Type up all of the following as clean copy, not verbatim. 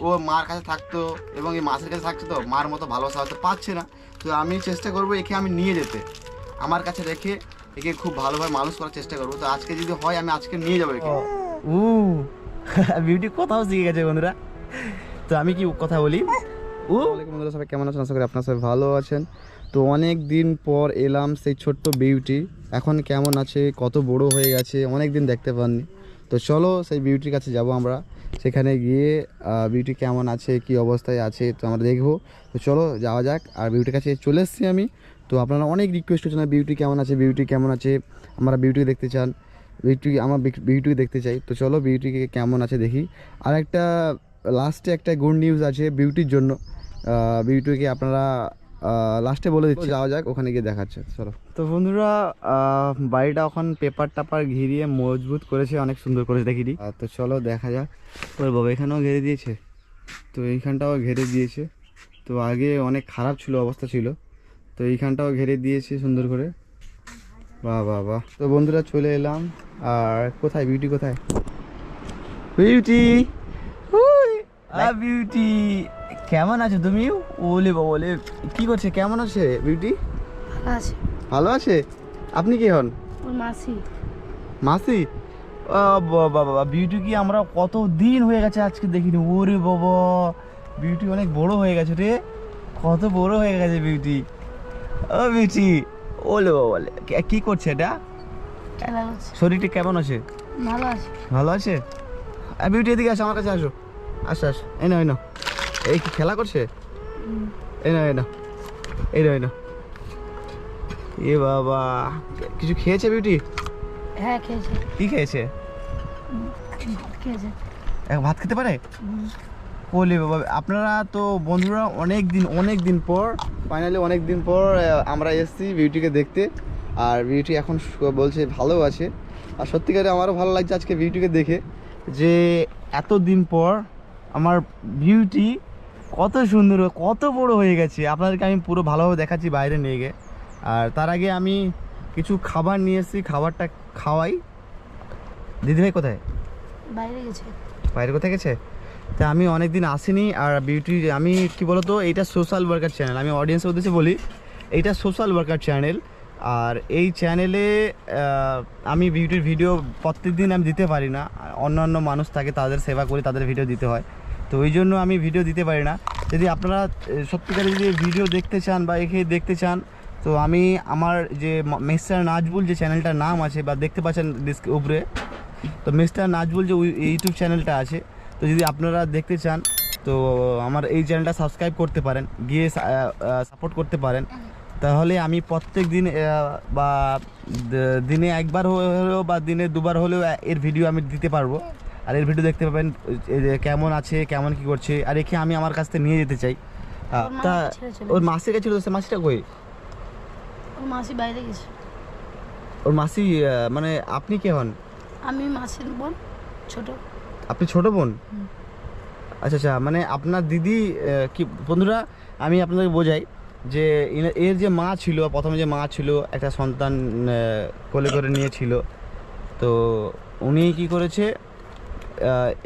ও মার কাছে থাকতো এবং এই মাসের কাছে থাকতো, তো মার মতো ভালোবাসা হয়তো পাচ্ছে না। তো আমি চেষ্টা করবো একে আমি নিয়ে যেতে, আমার কাছে রেখে একে খুব ভালোভাবে মানুষ করার চেষ্টা করবো। তো আজকে যদি হয় আমি আজকে নিয়ে যাবো একে। উ বিউটি কথাও শিখে গেছে বন্ধুরা। তো আমি কি কথা বলি, বন্ধুরা সবাই কেমন আছেন? আশা করি আপনারা সবাই ভালো আছেন। তো অনেক দিন পর এলাম সেই ছোট্ট বিউটি, এখন কেমন আছে, কত বড় হয়ে গেছে, অনেক দিন দেখতে পাননি। তো চলো সেই বিউটির কাছে যাব আমরা, সেখানে গিয়ে বিউটি কেমন আছে, কি অবস্থায় আছে তো আমরা দেখবো। তো চলো যাওয়া যাক। আর বিউটির কাছে চলে এসেছি আমি। তো আপনারা অনেক রিকোয়েস্ট করছেন বিউটি কেমন আছে, বিউটি কেমন আছে, আমরা বিউটি দেখতে চান, বিউটি দেখতে চাই। তো চলো বিউটিকে কেমন আছে দেখি। আর একটা লাস্টে একটা গুড নিউজ আছে বিউটির জন্য, বিউটিকে আপনারা লাস্টে বলে দিচ্ছি, যাওয়া যাক ওখানে গিয়ে দেখাচ্ছে। চলো। তো বন্ধুরা বাড়িটা এখন পেপার টাপার ঘিরিয়ে মজবুত করেছে, অনেক সুন্দর করেছে দেখিনি। তো চলো দেখা যাক। ওর বাবা এখানেও ঘিরে দিয়েছে, তো এইখানটাও ঘিরে দিয়েছে। তো আগে অনেক খারাপ ছিল, অবস্থা ছিল, তো এইখানটাও ঘিরে দিয়েছে সুন্দর করে। বাহ বাহ বাহ। তো বন্ধুরা চলে এলাম। আর কোথায় বিউটি, কোথায় বিউটি? বিউটি কেমন আছো তুমি? ওলে বাবা ওলে, কি করছে, কেমন আছে বিউটি? ভালো আছে। ভালো আছে। আপনি কি হন? ওর মাসি। মাসি? বাবা বিউটি কি আমরা কত দিন হয়ে গেছে আজকে দেখিনি। ওরে বাবা বিউটি অনেক বড় হয়ে গেছে রে, কত বড় হয়ে গেছে বিউটি। ও বিউটি ওলে বাবা ওলে, কি করছে এটা? খেলা করছে। শরীরটা কেমন আছে? ভালো আছে। ভালো আছে। বিউটি এদিকে আসো, আমার কাছে আসো, আসো আসো, এই নাও এই নাও। এই কি খেলা করছে? এই নাও এই নাও, এই নাও এই নাও। এ বাবা কিছু খেয়েছে বিউটি? হ্যাঁ খেয়েছে। কি খেয়েছে? ভাত খেয়েছে। ভাত খেতে পারে? বলি বাবা। আপনারা তো বন্ধুরা অনেক দিন পর, ফাইনালি অনেক দিন পর আমরা এসেছি বিউটিকে দেখতে। আর বিউটি এখন বলছে ভালো আছে। আর সত্যিকারে আমারও ভালো লাগছে আজকে বিউটিকে দেখে, যে এত দিন পর আমার বিউটি কত সুন্দর, কত বড় হয়ে গেছে। আপনাদেরকে আমি পুরো ভালোভাবে দেখাচ্ছি বাইরে নিয়ে গিয়ে। আর তার আগে আমি কিছু খাবার নিয়ে এসেছি, খাবারটা খাওয়াই। দিদিভাই কোথায়? বাইরে গেছে। বাইরে কোথায় গেছে? তা আমি অনেক দিন আসিনি। আর বিউটি আমি কি বলতো, এইটা সোশ্যাল ওয়ার্কার চ্যানেল, আমি অডিয়েন্সের উদ্দেশ্যে বলি, এইটা সোশ্যাল ওয়ার্কার চ্যানেল। আর এই চ্যানেলে আমি বিউটির ভিডিও প্রত্যেক দিন আমি দিতে পারি না, অন্যান্য মানুষ থাকে তাদের সেবা করি, তাদের ভিডিও দিতে হয়, তো ওই জন্য আমি ভিডিও দিতে পারি না। যদি আপনারা সত্যিকারে যদি ভিডিও দেখতে চান বা একে দেখতে চান, তো আমি আমার যে মিস্টার নাজবুল যে চ্যানেলটার নাম আছে বা দেখতে পাচ্ছেন উপরে, তো মিস্টার নাজবুল যে ইউটিউব চ্যানেলটা আছে, তো যদি আপনারা দেখতে চান তো আমার এই চ্যানেলটা সাবস্ক্রাইব করতে পারেন, গিয়ে সাপোর্ট করতে পারেন। তাহলে আমি প্রত্যেক দিন বা দিনে একবার হলেও বা দিনে দুবার হলেও এর ভিডিও আমি দিতে পারবো। আর এর ভিডিও দেখতে পাবেন কেমন আছে, কেমন কি করছে। আর একে আমি আমার কাছ থেকে নিয়ে যেতে চাই। তা ওর মাসির কাছে ছিল, সে মাসিটা কই? ওর মাসি বাইরে গেছে। ওর মাসি মানে আপনি কে হন? আমি মাসির বোন, ছোট। আপনি ছোট বোন? আচ্ছা আচ্ছা, মানে আপনার দিদি কি? বন্ধুরা আমি আপনাদেরকে বোঝাই যে এর যে মা ছিল, প্রথমে যে মা ছিল, একটা সন্তান কোলে করে নিয়েছিল, তো উনি কি করেছে,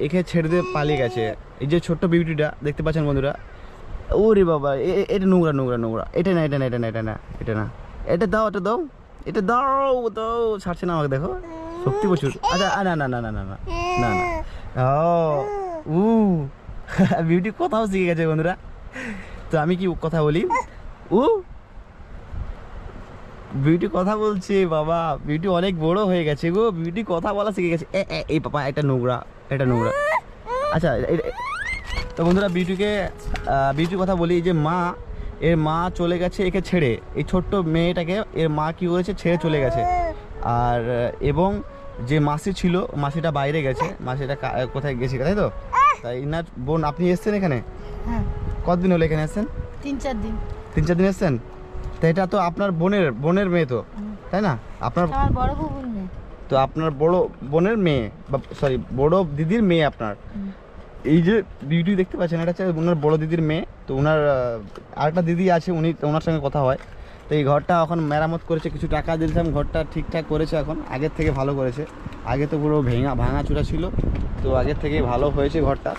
একে ছেড়ে দিয়ে পালিয়ে গেছে। এই যে ছোট্ট বিউটিটা দেখতে পাচ্ছেন বন্ধুরা, ওরে বাবা এটা নোংরা নোংরা নোংরা, এটা না এটা না এটা না এটা না এটা না, এটা দাও এটা দাও, এটা দাও দাও, ছাড়ছে না আমাকে, দেখো শক্তি প্রচুর। আচ্ছা না না না না না না না না, ও বিউটি কথাও শিখে গেছে বন্ধুরা। তো আমি কি কথা বলি, বিউটি কথা বলছে বাবা, বিউটি অনেক বড় হয়ে গেছে গো, বিউটি কথা বলা শিখে গেছে। এই বাবা এটা নোংরা, এটা নোংরা। আচ্ছা তো বন্ধুরা বিউটির কথা বলি, যে এর মা চলে গেছে একে ছেড়ে, এই ছোট্ট মেয়েটাকে এর মা কি করেছে, ছেড়ে চলে গেছে। আর এবং যে মাসি ছিল, মাসিটা বাইরে গেছে, মাসিটা কোথায় গেছে, তাই তো? তাই না বোন আপনি এসছেন এখানে? হ্যাঁ। কতদিন হলো এখানে এসছেন? 3-4 দিন। 3-4 দিন এসছেন? তো এটা তো আপনার বোনের মেয়ে তো, তাই না? আপনার আমার বড় বোন নেই। তো আপনার বড় বোনের মেয়ে, সরি বড় দিদির মেয়ে আপনার। এই যে বিউটি দেখতে পাচ্ছেন, এটা হচ্ছে ওনার বড় দিদির মেয়ে। তো ওনার আরেকটা দিদি আছে, ওনার সঙ্গে কথা হয়। তো এই ঘরটা এখন মেরামত করেছে, কিছু টাকা দিয়েছিলাম, ঘরটা ঠিকঠাক করেছে এখন, আগের থেকে ভালো করেছে। আগে তো পুরো ভাঙাচোরা ছিল, তো আগের থেকে ভালো হয়েছে ঘরটা।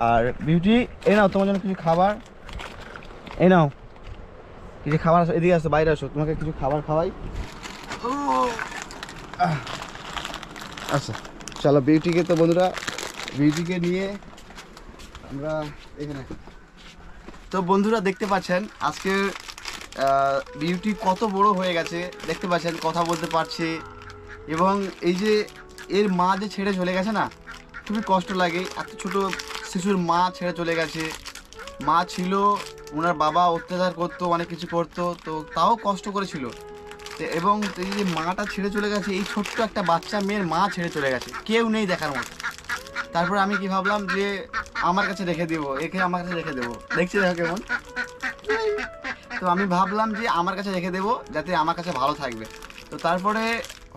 আর বিউটি এই নাও তোমার জন্য কিছু খাবার, এই নাও কিছু খাবার, এদিকে আসো, বাইরে আসো, তোমাকে কিছু খাবার খাওয়াই। আচ্ছা চলো বিউটিকে, তো বন্ধুরা বিউটিকে নিয়ে আমরা এখানে। তো বন্ধুরা দেখতে পাচ্ছেন আজকে বিউটি কত বড় হয়ে গেছে, দেখতে পাচ্ছেন কথা বলতে পারছে। এবং এই যে এর মা যে ছেড়ে চলে গেছে না, খুবই কষ্ট লাগে। এত ছোট শিশুর মা ছেড়ে চলে গেছে। মা ছিল, ওনার বাবা অত্যাচার করতো, অনেক কিছু করতো, তো তাও কষ্ট করেছিল। এবং এই যে মাটা ছেড়ে চলে গেছে, এই ছোট্ট একটা বাচ্চা মেয়ের মা ছেড়ে চলে গেছে, কেউ নেই দেখার মতো। তারপরে আমি কি ভাবলাম যে আমার কাছে রেখে দেবো, একে আমার কাছে রেখে দেবো, দেখছি দেখো কেমন। তো আমি ভাবলাম যে আমার কাছে রেখে দেবো, যাতে আমার কাছে ভালো থাকবে। তো তারপরে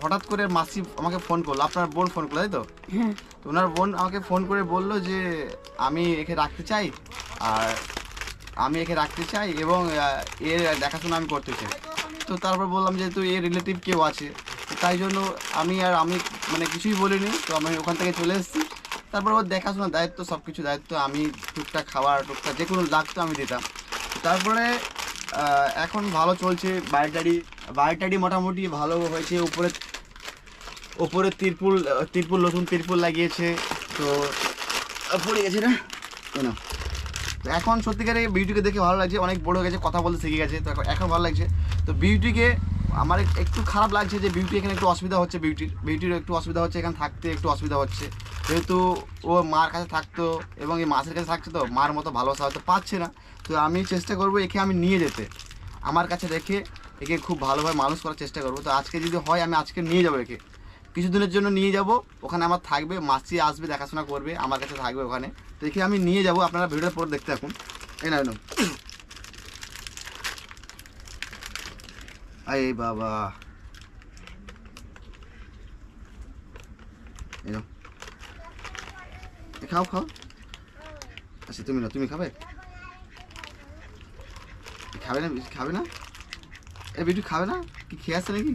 হঠাৎ করে মাসি আমাকে ফোন করলো, আপনার বোন ফোন করলো, তাই তো? হ্যাঁ। তো ওনার বোন আমাকে ফোন করে বললো যে আমি একে রাখতে চাই, আর আমি একে রাখতে চাই এবং এর দেখাশোনা আমি করতে চাই। তো তারপর বললাম যে তুই এর রিলেটিভ কেউ আছে, তো তাই জন্য আমি মানে কিছুই বলিনি। তো আমি ওখান থেকে চলে এসেছি। তারপর ওর দেখাশোনার দায়িত্ব, সব কিছু দায়িত্ব আমি, টুকটাক খাবার টুকটাক যে কোনো লাগতো আমি দিতাম। তারপরে এখন ভালো চলছে, বাড়িটাড়ি মোটামুটি ভালো হয়েছে। উপরে তিরপুল নতুন তিরপুল লাগিয়েছে, তো পড়ে গেছে না কেন। এখন সত্যিকারে বিউটিকে দেখে ভালো লাগছে, অনেক বড় হয়ে গেছে, কথা বলতে শিখে গেছে, তো এখন ভালো লাগছে। তো বিউটিকে আমার একটু খারাপ লাগছে যে বিউটি এখানে একটু অসুবিধা হচ্ছে, বিউটির একটু অসুবিধা হচ্ছে, এখানে থাকতে একটু অসুবিধা হচ্ছে। যেহেতু ও মার কাছে থাকতো এবং এই মাছের কাছে থাকছে, তো মার মতো ভালোবাসা হয়তো পাচ্ছে না। তো আমি চেষ্টা করবো একে আমি নিয়ে যেতে, আমার কাছে রেখে একে খুব ভালোভাবে মানুষ করার চেষ্টা করবো। তো আজকে যদি হয় আমি আজকে নিয়ে যাবো, একে কিছুদিনের জন্য নিয়ে যাব, ওখানে আমার থাকবে, মাসি আসবে, দেখাশোনা করবে, আমার কাছে থাকবে ওখানে। তো একে আমি নিয়ে যাব, আপনারা ভিডিওটা পরে দেখতে থাকুন। এই না এই বাবা, খাও খাও। আচ্ছা তুমি না, তুমি খাবে? খাবে না? খাবে না? এ বিটু খাবে না? কি খেয়ে আসছে নাকি?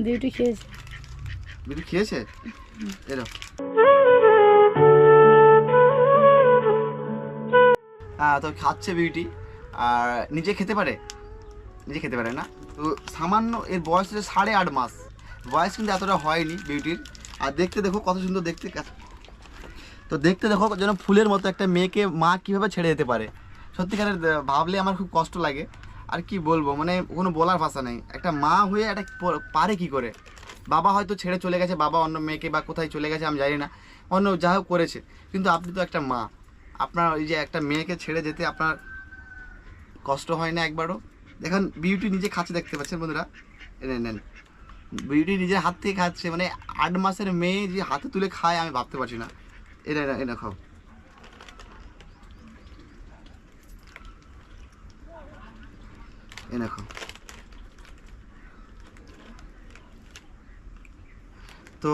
বিউটি খেয়েছে। বিটু খেয়েছে? এরকম হ্যাঁ, তো খাচ্ছে বিউটি। আর নিজে খেতে পারে না। তো সামান্য এর বয়স হচ্ছে 8.5 মাস, বয়স কিন্তু এতটা হয়নি বিউটির। আর দেখতে দেখো কত সুন্দর দেখতে। তো দেখতে দেখো যেন ফুলের মতো একটা মেয়েকে মা কীভাবে ছেড়ে যেতে পারে, সত্যিকারের ভাবলে আমার খুব কষ্ট লাগে। আর কি বলবো, মানে কোনো বলার ভাষা নেই। একটা মা হয়ে এটা পারে কি করে। বাবা হয়তো ছেড়ে চলে গেছে, বাবা অন্য মেয়েকে বা কোথায় চলে গেছে আমি জানি না, অন্য যা হোক করেছে, কিন্তু আপনি তো একটা মা, আপনার ওই যে একটা মেয়েকে ছেড়ে যেতে আপনার কষ্ট হয় না একবারও? দেখুন বিউটি নিজে খাচ্ছে, দেখতে পাচ্ছেন বন্ধুরা, নেন বিউটি নিজের হাত থেকে খাচ্ছে। মানে 8 মাসের মেয়ে যে হাতে তুলে খায় আমি ভাবতে পারছি না। এনে খাও। এনে খাও। তো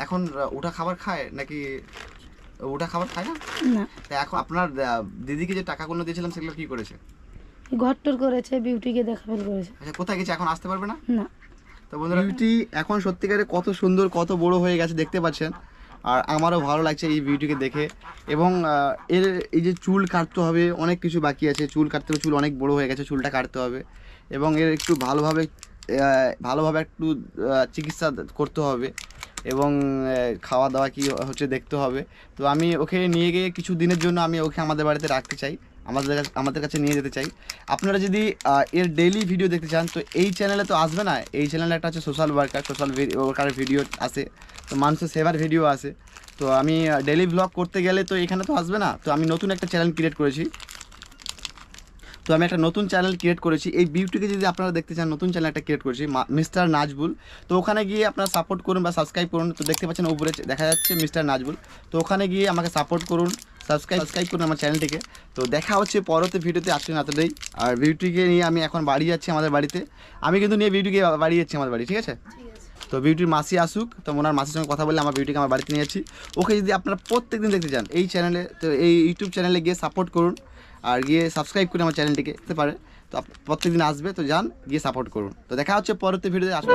এখন ওটা খাবার খায় নাকি? ওটা খাবার খায় না? না। তা এখন আপনার দিদিকে যে টাকাগুলো দিয়েছিলাম সেগুলো কি করেছে? ঘরটর করেছে, বিউটিকে দেখাফেল করেছে। আচ্ছা কোথায় গেছে, এখন আসতে পারবে না? না। তো বন্ধুরা বিউটি এখন সত্যিকারে কত সুন্দর, কত বড় হয়ে গেছে দেখতে পাচ্ছেন। আর আমারও ভালো লাগছে এই বিউটিকে দেখে। এবং এর এই যে চুল কাটতে হবে, অনেক কিছু বাকি আছে, চুল কাটতে হবে, চুল অনেক বড় হয়ে গেছে, চুলটা কাটতে হবে। এবং এর একটু ভালোভাবে একটু চিকিৎসা করতে হবে এবং খাওয়া দাওয়া কি হচ্ছে দেখতে হবে। তো আমি ওকে নিয়ে গিয়ে কিছু দিনের জন্য আমি ওকে আমাদের বাড়িতে রাখতে চাই, আমাদের কাছে নিয়ে যেতে চাই। আপনারা যদি এর ডেইলি ভিডিও দেখতে চান তো এই চ্যানেলে তো আসবে না, এই চ্যানেলে একটা হচ্ছে সোশ্যাল ওয়ার্কারের ভিডিও আছে, তো মানুষের সেবার ভিডিও আছে। তো আমি ডেইলি ব্লগ করতে গেলে তো এখানে তো আসবে না। তো আমি নতুন একটা চ্যানেল ক্রিয়েট করেছি, এই বিউটিকে যদি আপনারা দেখতে চান, নতুন চ্যানেল একটা ক্রিয়েট করেছি মিস্টার নাজবুল। তো ওখানে গিয়ে আপনারা সাপোর্ট করুন বা সাবস্ক্রাইব করুন। তো দেখতে পাচ্ছেন উপরে দেখা যাচ্ছে মিস্টার নাজবুল, তো ওখানে গিয়ে আমাকে সাপোর্ট করুন, সাবস্ক্রাইব করুন আমার চ্যানেলটিকে। তো দেখা হচ্ছে পরবর্তী ভিডিওতে, আসলে এতটাই। আর বিউটিকে নিয়ে আমি এখন বাড়ি যাচ্ছি আমাদের বাড়িতে, আমি কিন্তু নিয়ে বিউটিকে বাড়ি যাচ্ছি আমাদের বাড়ি, ঠিক আছে? তো বিউটির মাসি আসুক, তো ওনার মাসির সঙ্গে কথা বলে আমার বিউটিকে আমার বাড়িতে নিয়ে যাচ্ছি। ওকে যদি আপনারা প্রত্যেকদিন দেখতে চান এই চ্যানেলে, তো এই ইউটিউব চ্যানেলে গিয়ে সাপোর্ট করুন আর গিয়ে সাবস্ক্রাইব করে আমার চ্যানেলটিকে, দেখতে পারে। তো প্রত্যেকদিন আসবে, তো যান গিয়ে সাপোর্ট করুন। তো দেখা হচ্ছে পরবর্তী ভিডিওতে, আসলে।